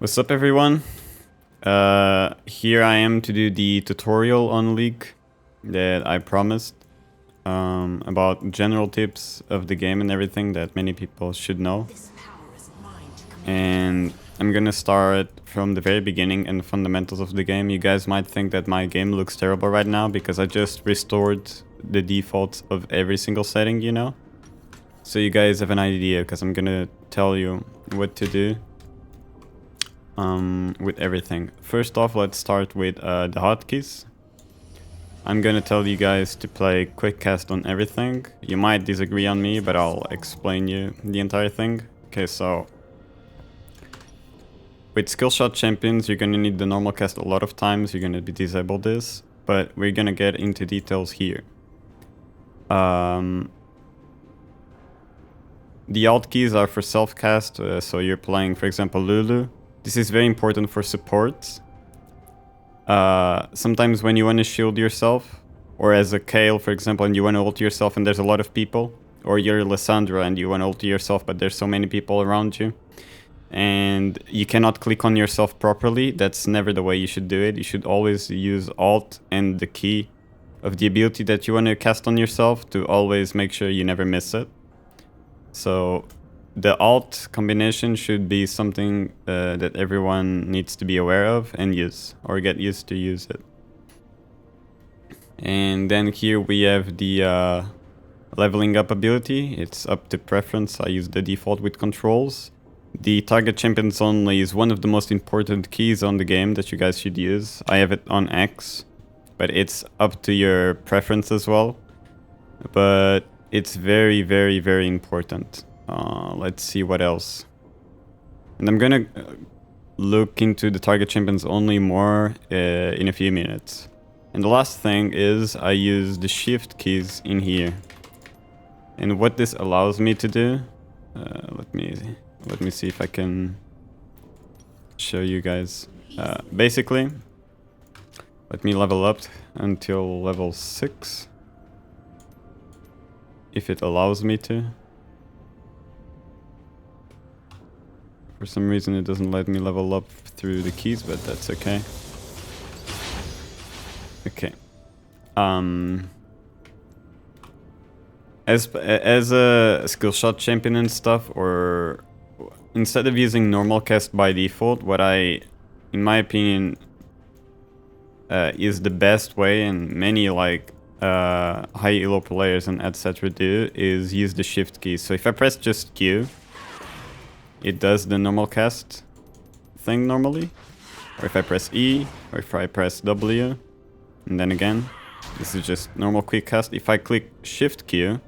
What's up, everyone? Here I am to do the tutorial on League that I promised about general tips of the game and everything that many people should know. And I'm gonna start from the very beginning and the fundamentals of the game. You guys might think that my game looks terrible right now because I just restored the defaults of every single setting, you know? So you guys have an idea because I'm gonna tell you what to do with everything. First off, let's start with the hotkeys. I'm gonna tell you guys to play quick cast on everything. You might disagree on me, but I'll explain you the entire thing. Okay, so with skill shot champions, you're gonna need the normal cast a lot of times. You're gonna disable this, but we're gonna get into details here. The alt keys are for self cast, so you're playing, for example, Lulu. This is very important for supports. Sometimes when you want to shield yourself, or as a Kale, for example, and you want to ult yourself and there's a lot of people, or you're Lissandra and you want to ult yourself but there's so many people around you, and you cannot click on yourself properly, that's never the way you should do it. You should always use alt and the key of the ability that you want to cast on yourself to always make sure you never miss it. So the alt combination should be something that everyone needs to be aware of and use, or get used to use it. And then here we have the leveling up ability. It's up to preference. I use the default with controls. The target champions only is one of the most important keys on the game that you guys should use. I have it on X, but it's up to your preference as well. But it's very, very, very important. Let's see what else. And I'm gonna look into the target champions only more in a few minutes. And the last thing is I use the shift keys in here. And what this allows me to do, let me see if I can show you guys. Basically, let me level up until level 6. If it allows me to. For some reason it doesn't let me level up through the keys, but that's okay. Okay. As a skill shot champion and stuff, or instead of using normal cast by default, what in my opinion, is the best way, and many like high elo players and etc. do, is use the shift key. So if I press just Q, it does the normal cast thing normally. Or if I press E, or if I press W, and then again, this is just normal quick cast. If I click shift Q,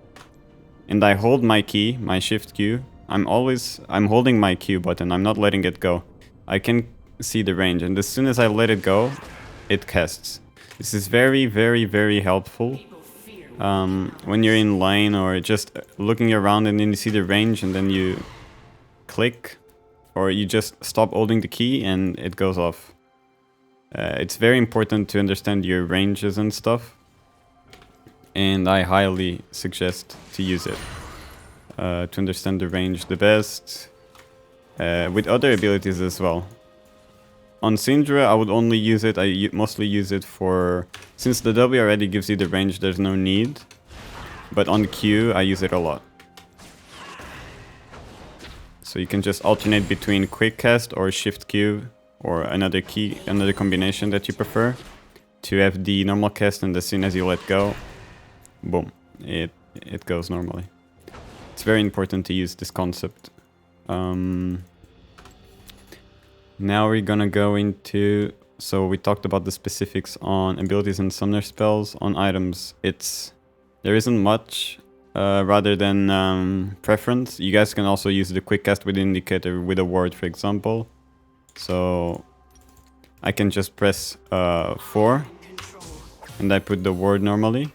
and I hold my key, my shift Q, I'm holding my Q button, I'm not letting it go. I can see the range, and as soon as I let it go, it casts. This is very, very, very helpful when you're in lane or just looking around and then you see the range and then you click, or you just stop holding the key and it goes off. It's very important to understand your ranges and stuff, and I highly suggest to use it to understand the range the best, with other abilities as well. On Syndra, I would only use it, I mostly use it for, since the W already gives you the range, there's no need. But on Q, I use it a lot. So you can just alternate between quick cast or shift Q, or another key, another combination that you prefer, to have the normal cast, and as soon as you let go, boom, it goes normally. It's very important to use this concept. Now we're gonna go into, so we talked about the specifics on abilities and summoner spells. On items, there isn't much rather than preference. You guys can also use the quick cast with indicator with a word, for example. So I can just press 4 and I put the word normally.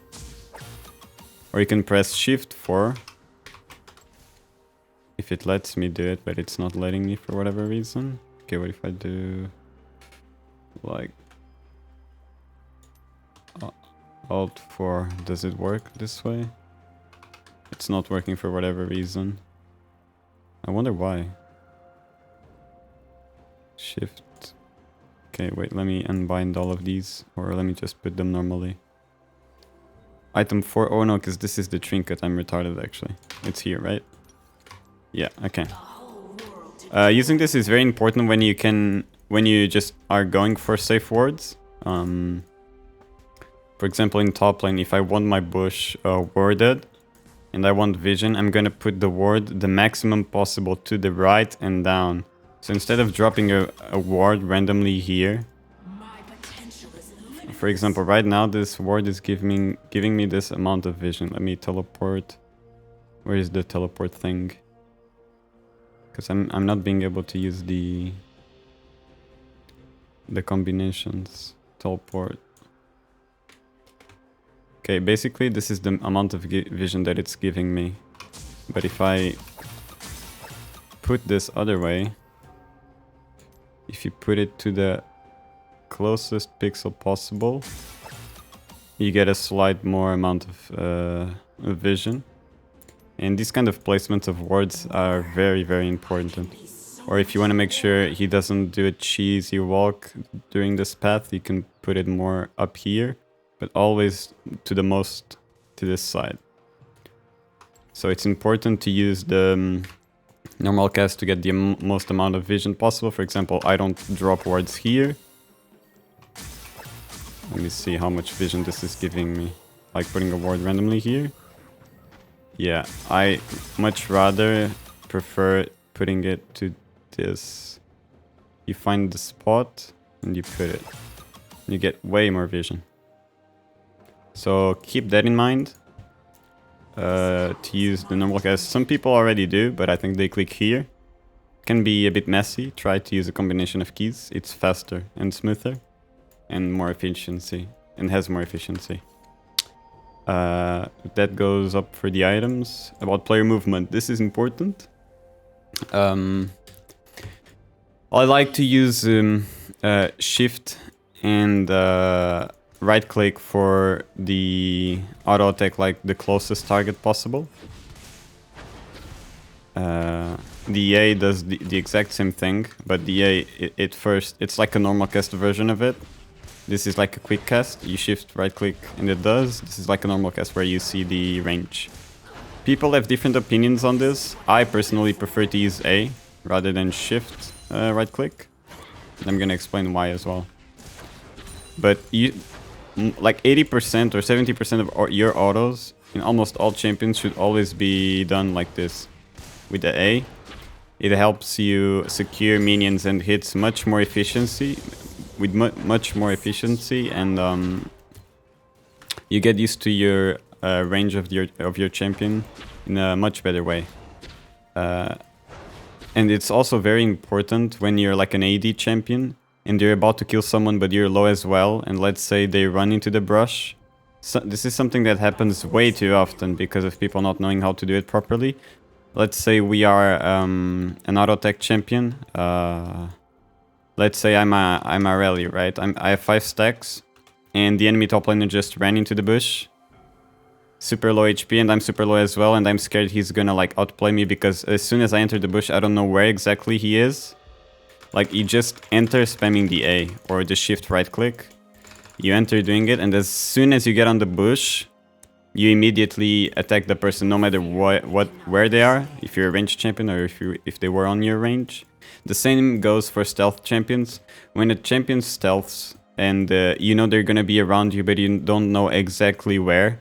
Or you can press shift 4 if it lets me do it, but it's not letting me for whatever reason. Okay, what if I do like Alt 4? Does it work this way? It's not working for whatever reason. I wonder why. Shift. Okay, wait, let me unbind all of these, or let me just put them normally. Item 4, oh no, because this is the trinket, I'm retarded actually. It's here, right? Yeah, okay. Using this is very important when you just are going for safe wards. For example, in top lane, if I want my bush warded, and I want vision, I'm gonna put the ward the maximum possible to the right and down. So instead of dropping a ward randomly here, for example, right now this ward is giving me this amount of vision. Let me teleport. Where is the teleport thing? Because I'm not being able to use the combinations. Teleport. Okay, basically this is the amount of vision that it's giving me. But if I put this other way, if you put it to the closest pixel possible, you get a slight more amount of vision. And these kind of placements of wards are very, very important. Or if you want to make sure he doesn't do a cheesy walk during this path, you can put it more up here, but always to the most to this side. So it's important to use the normal cast to get the most amount of vision possible. For example, I don't drop wards here. Let me see how much vision this is giving me. Like putting a ward randomly here. Yeah, I much rather prefer putting it to this. You find the spot and you put it. You get way more vision. So keep that in mind. To use the normal cast. Some people already do, but I think they click here. Can be a bit messy. Try to use a combination of keys. It's faster and smoother and more efficiency, and has more efficiency. That goes up for the items. About player movement, this is important. I like to use shift and right click for the auto attack, like the closest target possible. The EA does the exact same thing, but the EA, it's like a normal cast version of it. This is like a quick cast, you shift right click and it does. This is like a normal cast where you see the range. People have different opinions on this. I personally prefer to use A rather than shift right click. I'm gonna explain why as well. But you, like 80% or 70% of your autos in almost all champions should always be done like this. With the A, it helps you secure minions and hits much more efficiency. With much more efficiency, and you get used to your range of your champion in a much better way. And it's also very important when you're like an AD champion and you're about to kill someone but you're low as well, and let's say they run into the brush. So this is something that happens way too often because of people not knowing how to do it properly. Let's say we are an auto attack champion. Let's say I'm a rally, right? I have 5 stacks, and the enemy top laner just ran into the bush. Super low HP, and I'm super low as well, and I'm scared he's gonna like outplay me because as soon as I enter the bush, I don't know where exactly he is. Like, you just enter spamming the A or the shift right click. You enter doing it, and as soon as you get on the bush, you immediately attack the person, no matter where they are. If you're a ranged champion or if they were on your range. The same goes for stealth champions. When a champion stealths and you know they're gonna be around you, but you don't know exactly where.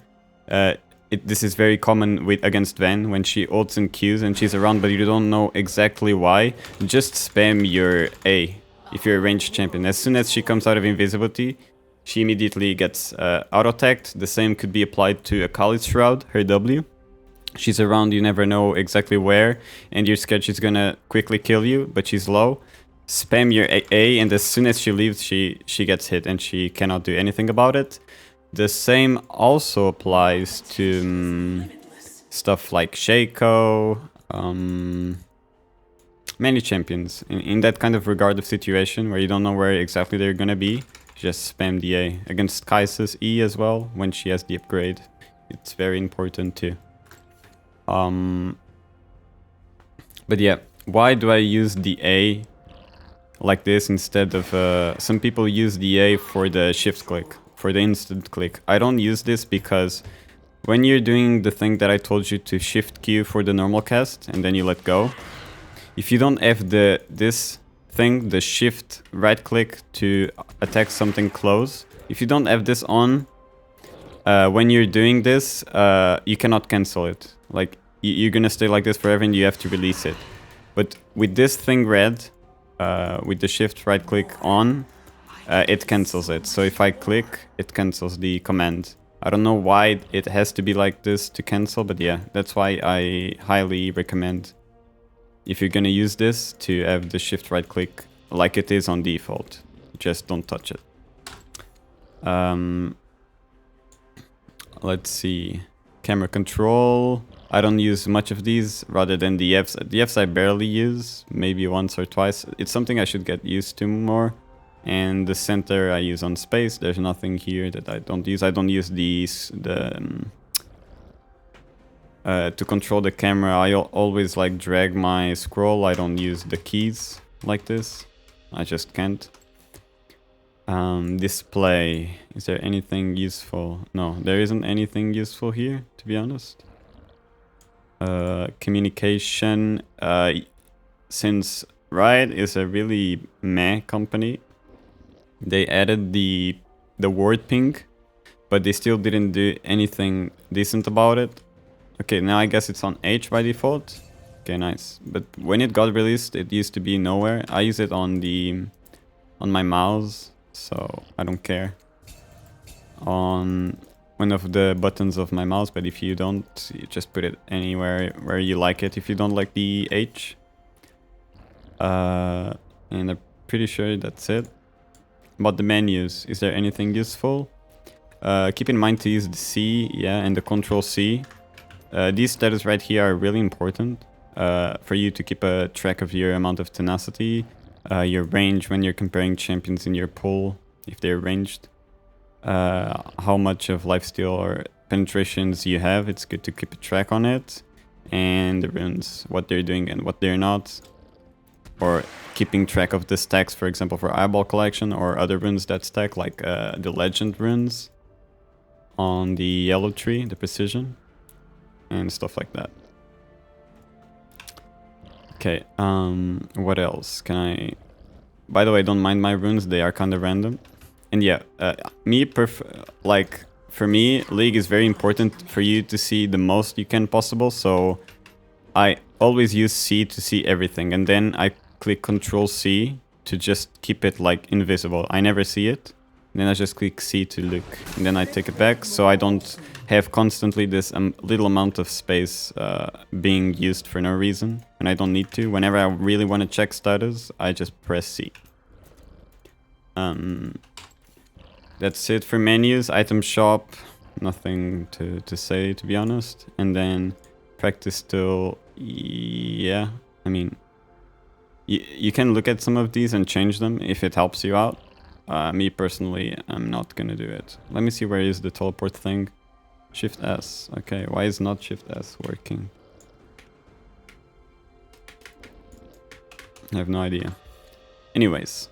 This is very common against Van when she ults and Qs and she's around, but you don't know exactly why. Just spam your A if you're a ranged champion. As soon as she comes out of invisibility, she immediately gets auto-attacked. The same could be applied to Akali's Shroud, her W. She's around, you never know exactly where, and you're scared she's gonna quickly kill you, but she's low. Spam your A, and as soon as she leaves, she gets hit, and she cannot do anything about it. The same also applies to stuff like Shaco, many champions. In that kind of regard of situation, where you don't know where exactly they're gonna be, just spam the A. Against Kai'Sa's E as well, when she has the upgrade. It's very important too. But yeah, why do I use the A like this instead of some people use the A for the shift click, for the instant click. I don't use this because when you're doing the thing that I told you to shift Q for the normal cast and then you let go, if you don't have this thing, the shift right click to attack something close, if you don't have this on, when you're doing this, you cannot cancel it. Like, you're gonna stay like this forever and you have to release it. But with this thing red, with the shift right click on, it cancels it. So if I click, it cancels the command. I don't know why it has to be like this to cancel, but yeah, that's why I highly recommend, if you're gonna use this, to have the shift right click like it is on default. Just don't touch it. Let's see. Camera control. I don't use much of these rather than the Fs. The Fs I barely use, maybe once or twice. It's something I should get used to more. And the center I use on space. There's nothing here that I don't use. I don't use these. To control the camera, I always like drag my scroll. I don't use the keys like this. I just can't. Display. Is there anything useful? No, there isn't anything useful here, to be honest. Communication. Since Riot is a really meh company, they added the word ping, but they still didn't do anything decent about it. Okay, now I guess it's on H by default. Okay, nice. But when it got released, it used to be nowhere. I use it on my mouse, so I don't care. On one of the buttons of my mouse, but if you don't, you just put it anywhere where you like it. If you don't like the H, and I'm pretty sure that's it. About the menus, is there anything useful? Keep in mind to use the C, yeah, and the Control C. These status right here are really important for you to keep a track of your amount of tenacity, your range when you're comparing champions in your pool, if they're ranged, how much of lifesteal or penetrations you have. It's good to keep a track on it, and the runes, what they're doing and what they're not, or keeping track of the stacks, for example, for eyeball collection, or other runes that stack, like the legend runes on the yellow tree, the precision, and stuff like that. Okay, what else can I... By the way, don't mind my runes, they are kind of random. And yeah, like, for me, League is very important for you to see the most you can possible, so I always use C to see everything, and then I click Control C to just keep it, like, invisible. I never see it. Then I just click C to look, and then I take it back, so I don't have constantly this little amount of space being used for no reason, and I don't need to. Whenever I really want to check status, I just press C. That's it for menus. Item shop, nothing to say, to be honest. And then practice tool, yeah, I mean, you can look at some of these and change them if it helps you out. Me personally, I'm not gonna do it. Let me see, where is the teleport thing? Shift S. Okay, why is not Shift S working? I have no idea. Anyways,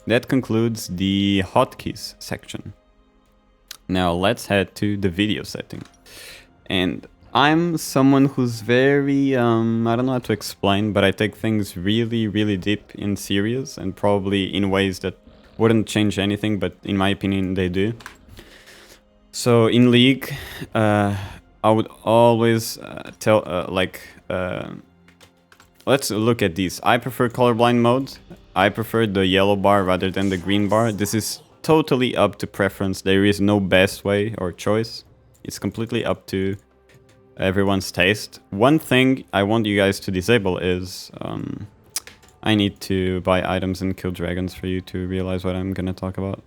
that concludes the hotkeys section. Now let's head to the video setting. And I'm someone who's very, I don't know how to explain, but I take things really, really deep in serious, and probably in ways that wouldn't change anything, but in my opinion, they do. So in League, I would always let's look at these. I prefer Colorblind Mode. I prefer the yellow bar rather than the green bar. This is totally up to preference. There is no best way or choice. It's completely up to everyone's taste. One thing I want you guys to disable is I need to buy items and kill dragons for you to realize what I'm gonna talk about.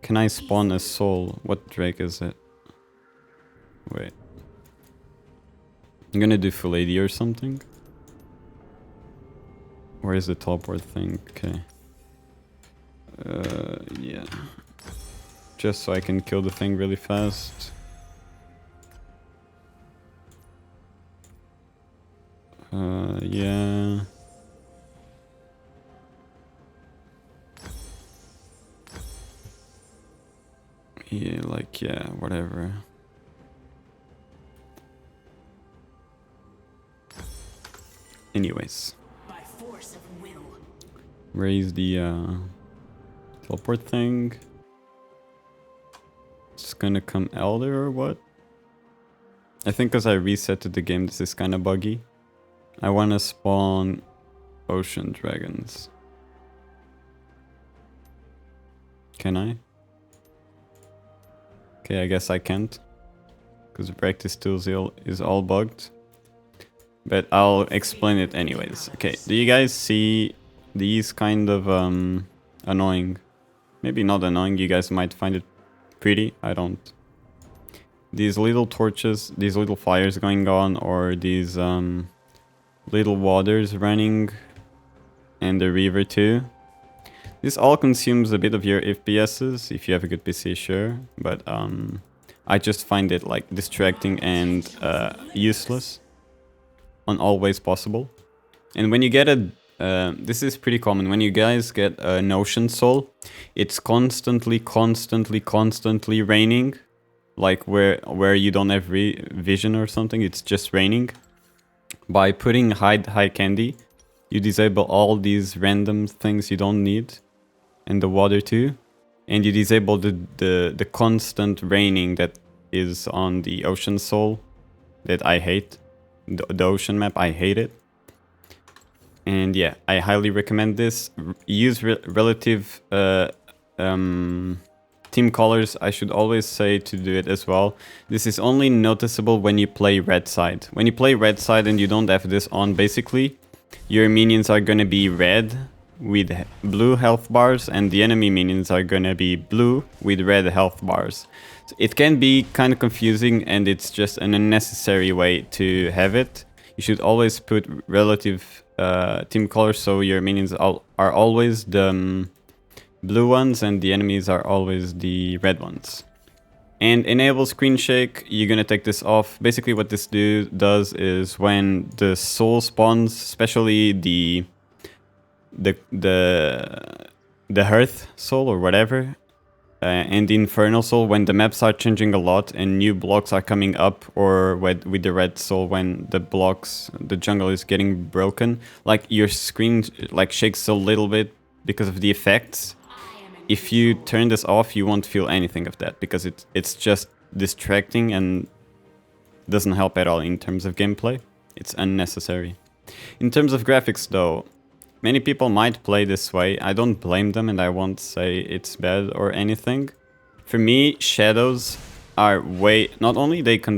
Can I spawn a soul? What drake is it? Wait. I'm gonna do full AD or something. Where is the teleport thing? Okay. Yeah. Just so I can kill the thing really fast. Yeah. Yeah, like, yeah, whatever. Anyways. By force of will. Raise the teleport thing. It's gonna come Elder or what? I think because I resetted the game, this is kind of buggy. I want to spawn ocean dragons. Can I? Okay, I guess I can't. Because the practice tools is all bugged. But I'll explain it anyways. Okay, do you guys see these kind of annoying? Maybe not annoying, you guys might find it pretty. I don't. These little torches, these little fires going on, or these little waters running, and the river too. This all consumes a bit of your FPSs, if you have a good PC, sure. But I just find it like distracting and useless on all ways possible. And when you get a... this is pretty common. When you guys get an ocean soul, it's constantly raining. Like where you don't have vision or something, it's just raining. By putting high candy, you disable all these random things you don't need. And the water too. And you disable the constant raining that is on the ocean soul that I hate. The ocean map, I hate it. And yeah, I highly recommend this. Use relative team colors. I should always say to do it as well. This is only noticeable when you play red side. When you play red side and you don't have this on, basically, your minions are gonna be red with blue health bars, and the enemy minions are gonna be blue with red health bars. So it can be kind of confusing, and it's just an unnecessary way to have it. You should always put relative team colors, so your minions are always the blue ones and the enemies are always the red ones. And enable screen shake, you're gonna take this off. Basically what this does is when the soul spawns, especially the Hearth soul or whatever, and the Infernal soul, when the maps are changing a lot and new blocks are coming up, or with the red soul when the jungle is getting broken, like your screen like shakes a little bit because of the effects. If you turn this off, you won't feel anything of that, because it's just distracting and doesn't help at all in terms of gameplay. It's unnecessary. In terms of graphics though, many people might play this way. I don't blame them, and I won't say it's bad or anything. For me, shadows are not only they can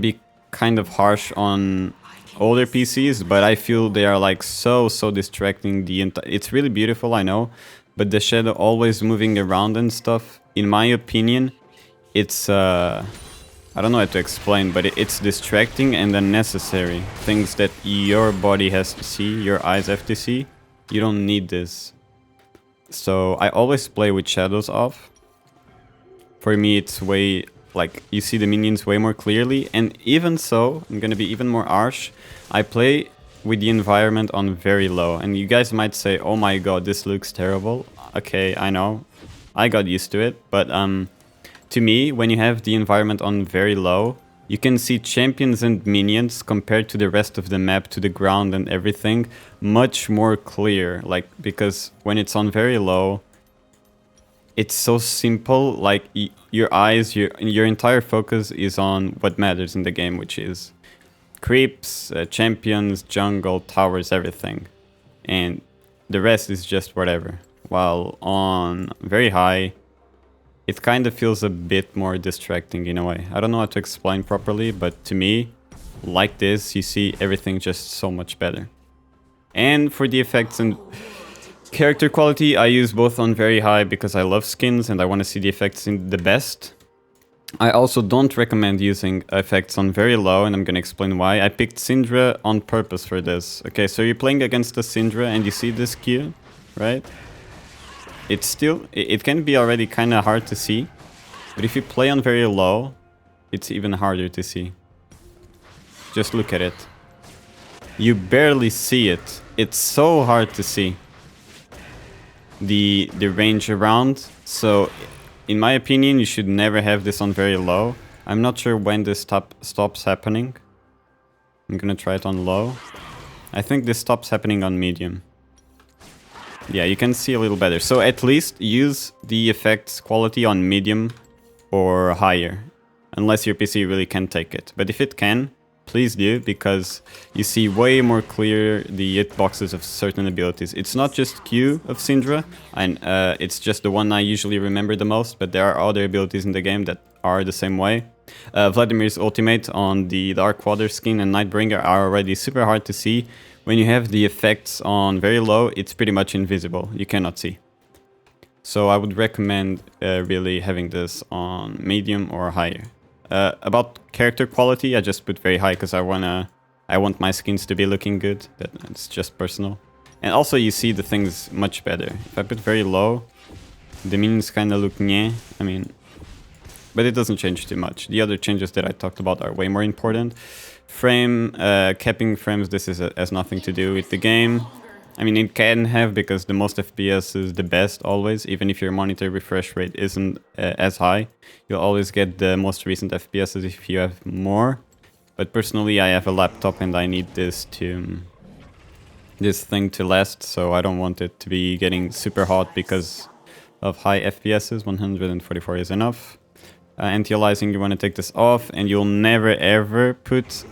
be kind of harsh on older PCs, but I feel they are like so distracting. It's really beautiful, I know, but the shadow always moving around and stuff, in my opinion, it's I don't know how to explain, but it's distracting and unnecessary. Things that your body has to see, your eyes have to see. You don't need this. So I always play with shadows off. For me, it's way, like, you see the minions way more clearly. And even so, I'm gonna be even more harsh. I play with the environment on very low. And you guys might say, oh my god, this looks terrible. Okay, I know. I got used to it, but to me, when you have the environment on very low, you can see champions and minions compared to the rest of the map, to the ground and everything, much more clear. Like, because when it's on very low, it's so simple. Like, your eyes, your entire focus is on what matters in the game, which is creeps, champions, jungle, towers, everything. And the rest is just whatever. While on very high, it kind of feels a bit more distracting in a way. I don't know how to explain properly, but to me, like this, you see everything just so much better. And for the effects and character quality, I use both on very high because I love skins and I want to see the effects in the best. I also don't recommend using effects on very low, and I'm going to explain why. I picked Syndra on purpose for this. Okay, so you're playing against the Syndra and you see this Q, right? It can be already kind of hard to see, but if you play on very low, it's even harder to see. Just look at it. You barely see it. It's so hard to see the range around. So in my opinion, you should never have this on very low. I'm not sure when this stops happening. I'm gonna try it on low. I think this stops happening on medium. Yeah, you can see a little better. So at least use the effects quality on medium or higher. Unless your PC really can take it. But if it can, please do, because you see way more clear the hitboxes of certain abilities. It's not just Q of Syndra, and it's just the one I usually remember the most, but there are other abilities in the game that are the same way. Vladimir's ultimate on the Dark Water skin and Nightbringer are already super hard to see. When you have the effects on very low, it's pretty much invisible. You cannot see. So I would recommend really having this on medium or higher. About character quality, I just put very high because I want my skins to be looking good. That's just personal. And also you see the things much better. If I put very low, the minions kind of look nyeh. I mean, but it doesn't change too much. The other changes that I talked about are way more important. Capping frames, this has nothing to do with the game. I mean, it can have, because the most FPS is the best always. Even if your monitor refresh rate isn't as high, you'll always get the most recent FPS if you have more. But personally, I have a laptop and I need this thing to last, so I don't want it to be getting super hot because of high FPS. 144 is enough. Anti-aliasing, you want to take this off, and you'll never ever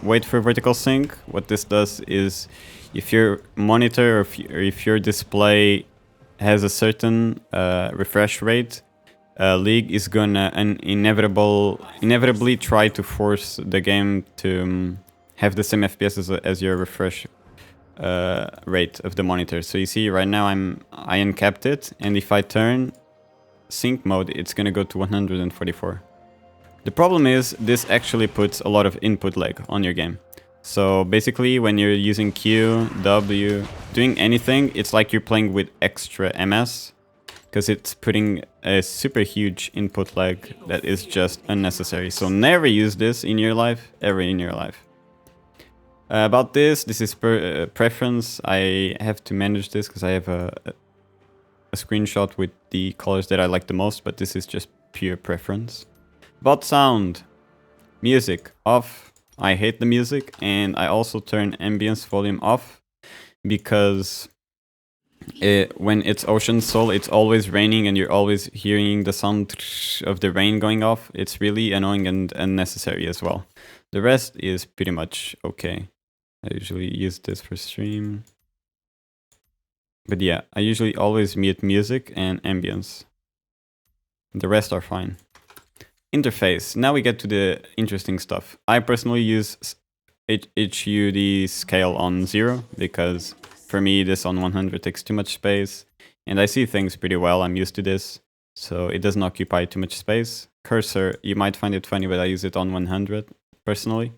wait for vertical sync. What this does is, if your monitor or if your display has a certain refresh rate, League is gonna inevitably try to force the game to have the same FPS as your refresh rate of the monitor. So you see right now I uncapped it, and if I turn sync mode, it's gonna go to 144. The problem is this actually puts a lot of input lag on your game. So basically, when you're using Q, W, doing anything, it's like you're playing with extra MS, because it's putting a super huge input lag that is just unnecessary. So never use this in your life, ever in your life. About this is preference. I have to manage this because I have a screenshot with the colors that I like the most, but this is just pure preference. About sound, music off. I hate the music, and I also turn ambience volume off because when it's Ocean Soul, it's always raining and you're always hearing the sound of the rain going off. It's really annoying and unnecessary as well. The rest is pretty much okay. I usually use this for stream. But yeah, I usually always mute music and ambience. The rest are fine. Interface. Now we get to the interesting stuff. I personally use HUD scale on 0 because for me this on 100 takes too much space, and I see things pretty well. I'm used to this, so it doesn't occupy too much space. Cursor, you might find it funny, but I use it on 100 personally.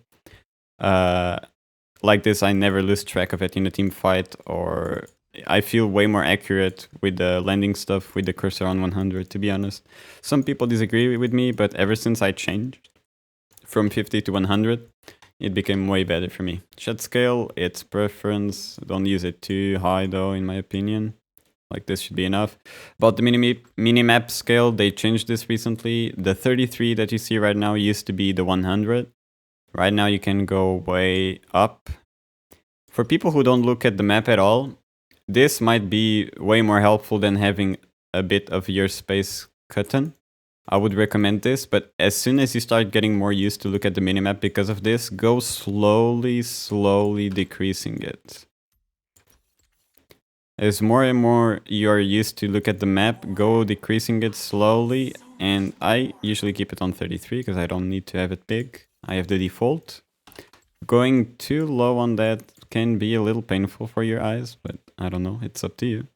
Like this, I never lose track of it in a team fight, or I feel way more accurate with the landing stuff with the cursor on 100, to be honest. Some people disagree with me, but ever since I changed from 50 to 100, it became way better for me. Shed scale, it's preference. Don't use it too high though, in my opinion. Like this should be enough. About the minimap scale, they changed this recently. The 33 that you see right now used to be the 100. Right now you can go way up. For people who don't look at the map at all, this might be way more helpful than having a bit of your space cut in. I would recommend this, but as soon as you start getting more used to look at the minimap because of this, go slowly decreasing it. As more and more you're used to look at the map, go decreasing it slowly, and I usually keep it on 33 because I don't need to have it big. I have the default. Going too low on that can be a little painful for your eyes, but I don't know, it's up to you.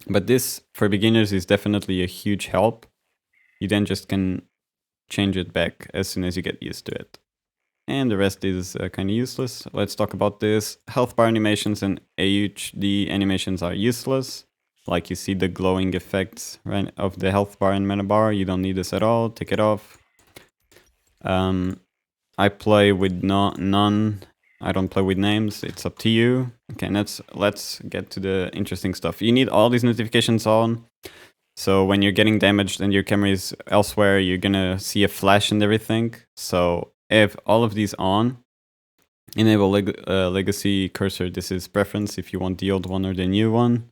But this, for beginners, is definitely a huge help. You then just can change it back as soon as you get used to it. And the rest is kind of useless. Let's talk about this. Health bar animations and AHD animations are useless. Like you see the glowing effects, right, of the health bar and mana bar. You don't need this at all. Take it off. I play with none. I don't play with names. It's up to you. Okay, let's get to the interesting stuff. You need all these notifications on. So when you're getting damaged and your camera is elsewhere, you're gonna see a flash and everything. So if all of these on, enable legacy cursor. This is preference if you want the old one or the new one.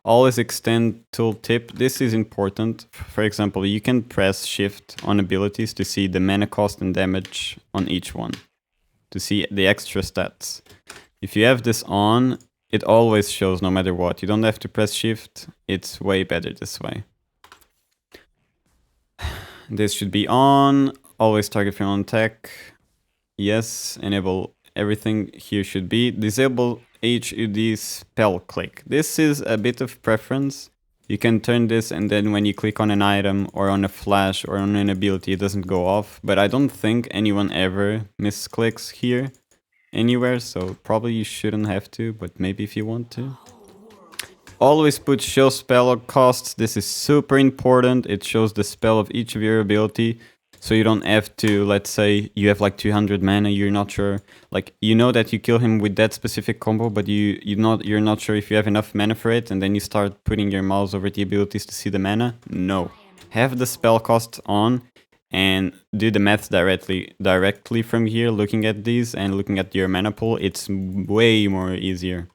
Always extend tooltip. This is important. For example, you can press shift on abilities to see the mana cost and damage on each one, to see the extra stats. If you have this on, it always shows no matter what. You don't have to press shift. It's way better this way. This should be on. Always target frame on attack. Yes. Enable everything here should be. Disable HUD spell click. This is a bit of preference. You can turn this and then when you click on an item or on a flash or on an ability, it doesn't go off. But I don't think anyone ever misclicks here anywhere, so probably you shouldn't have to, but maybe if you want to. Always put show spell costs. This is super important. It shows the spell of each of your ability. So you don't have to, let's say you have like 200 mana, you're not sure, like you know that you kill him with that specific combo, but you're not sure if you have enough mana for it, and then you start putting your mouse over the abilities to see the mana. No. Have the spell cost on and do the math directly from here, looking at these and looking at your mana pool. It's way more easier.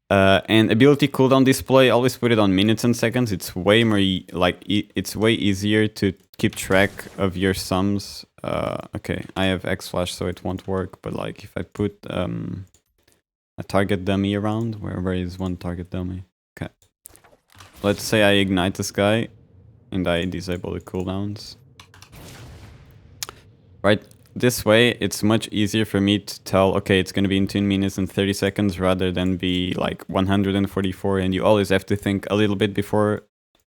And ability cooldown display, always put it on minutes and seconds. It's way more it's way easier to keep track of your sums. Okay, I have X flash, so it won't work. But like if I put a target dummy around, where is one target dummy? Okay, let's say I ignite this guy and I disable the cooldowns. Right. This way, it's much easier for me to tell, okay, it's going to be in 10 minutes and 30 seconds rather than be like 144. And you always have to think a little bit before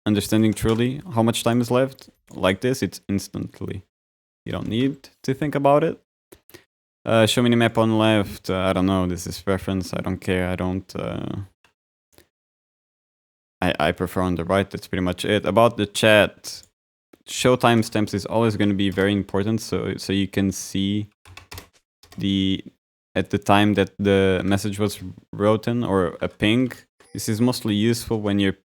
understanding truly how much time is left. Like this, it's instantly. You don't need to think about it. Show minimap on left. I don't know. This is preference. I don't care. I don't... I prefer on the right. That's pretty much it. About the chat... Show timestamps is always going to be very important, so you can see at the time that the message was written or a ping. This is mostly useful when you're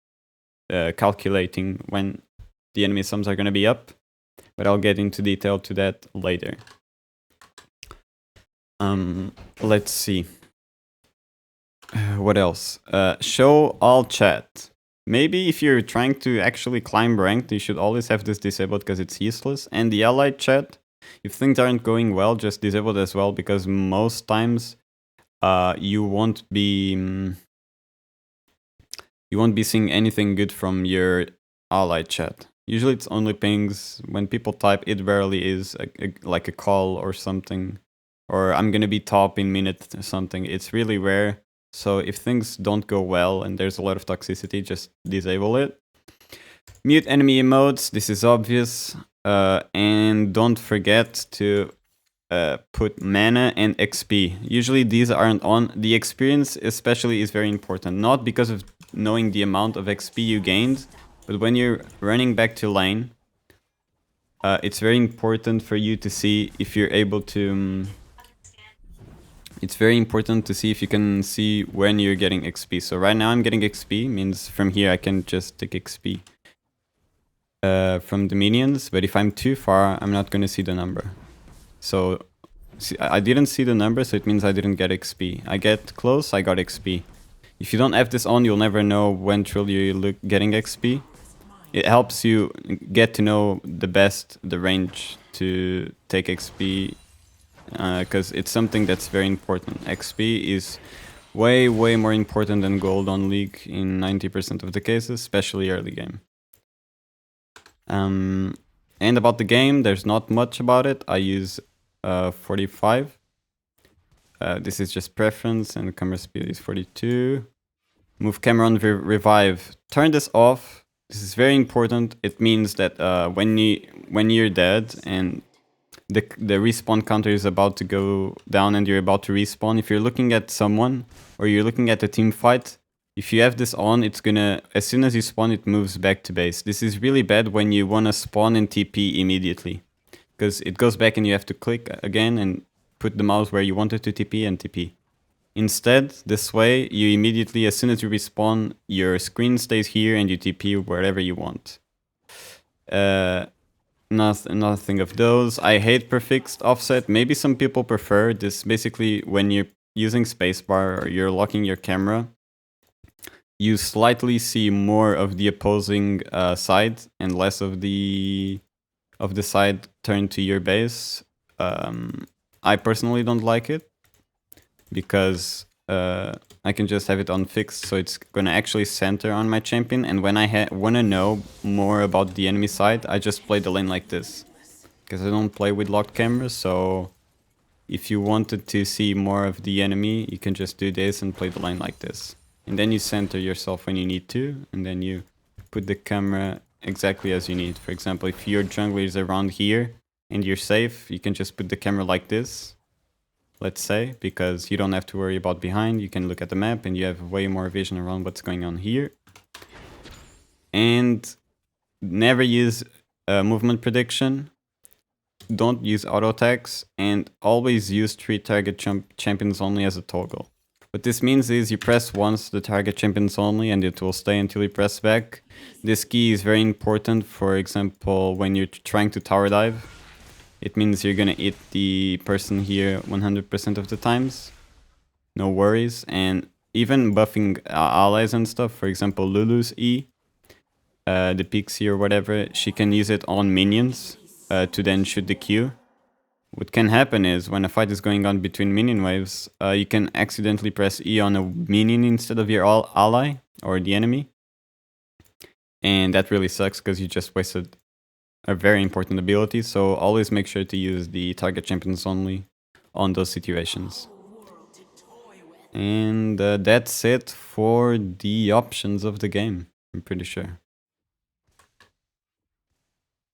calculating when the enemy sums are going to be up, but I'll get into detail to that later. Let's see. What else? Show all chat. Maybe if you're trying to actually climb ranked, you should always have this disabled because it's useless. And the allied chat, if things aren't going well, just disable it as well, because most times you won't be seeing anything good from your allied chat. Usually it's only pings. When people type, it rarely is like a call or something, or I'm gonna be top in minute or something. It's really rare. So if things don't go well and there's a lot of toxicity, just disable it. Mute enemy emotes, this is obvious. And don't forget to put mana and XP. Usually these aren't on. The experience especially is very important. Not because of knowing the amount of XP you gained, but when you're running back to lane, it's very important for you to see if you're able to... It's very important to see if you can see when you're getting XP. So right now I'm getting XP, means from here I can just take XP from the minions. But if I'm too far, I'm not going to see the number. So see, I didn't see the number, so it means I didn't get XP. I get close, I got XP. If you don't have this on, you'll never know when truly you're getting XP. It helps you get to know the range to take XP. Because it's something that's very important. XP is way more important than gold on League in 90% of the cases, especially early game. And about the game, there's not much about it. I use 45. This is just preference, and the camera speed is 42. Move camera on revive. Turn this off. This is very important. It means that when you're dead and the respawn counter is about to go down and you're about to respawn, if you're looking at someone or you're looking at a team fight, if you have this on, it's gonna, as soon as you spawn, it moves back to base. This is really bad when you want to spawn and TP immediately, because it goes back and you have to click again and put the mouse where you wanted to TP and TP. Instead, this way, you immediately, as soon as you respawn, your screen stays here and you TP wherever you want. Nothing of those. I hate prefixed offset. Maybe some people prefer this. Basically, when you're using spacebar or you're locking your camera, you slightly see more of the opposing side and less of the side turned to your base. I personally don't like it because I can just have it on fixed, so it's gonna actually center on my champion. And when I wanna know more about the enemy side, I just play the lane like this, because I don't play with locked cameras. So if you wanted to see more of the enemy, you can just do this and play the lane like this. And then you center yourself when you need to, and then you put the camera exactly as you need. For example, if your jungler is around here and you're safe, you can just put the camera like this, let's say, because you don't have to worry about behind. You can look at the map and you have way more vision around what's going on here. And never use movement prediction. Don't use auto attacks, and always use 3 target champions only as a toggle. What this means is you press once the target champions only and it will stay until you press back. This key is very important, for example, when you're trying to tower dive. It means you're gonna hit the person here 100% of the times. No worries. And even buffing allies and stuff, for example, Lulu's E, the Pixie or whatever, she can use it on minions to then shoot the Q. What can happen is when a fight is going on between minion waves, you can accidentally press E on a minion instead of your ally or the enemy. And that really sucks because you just wasted a very important ability. So always make sure to use the target champions only on those situations. And that's it for the options of the game, I'm pretty sure.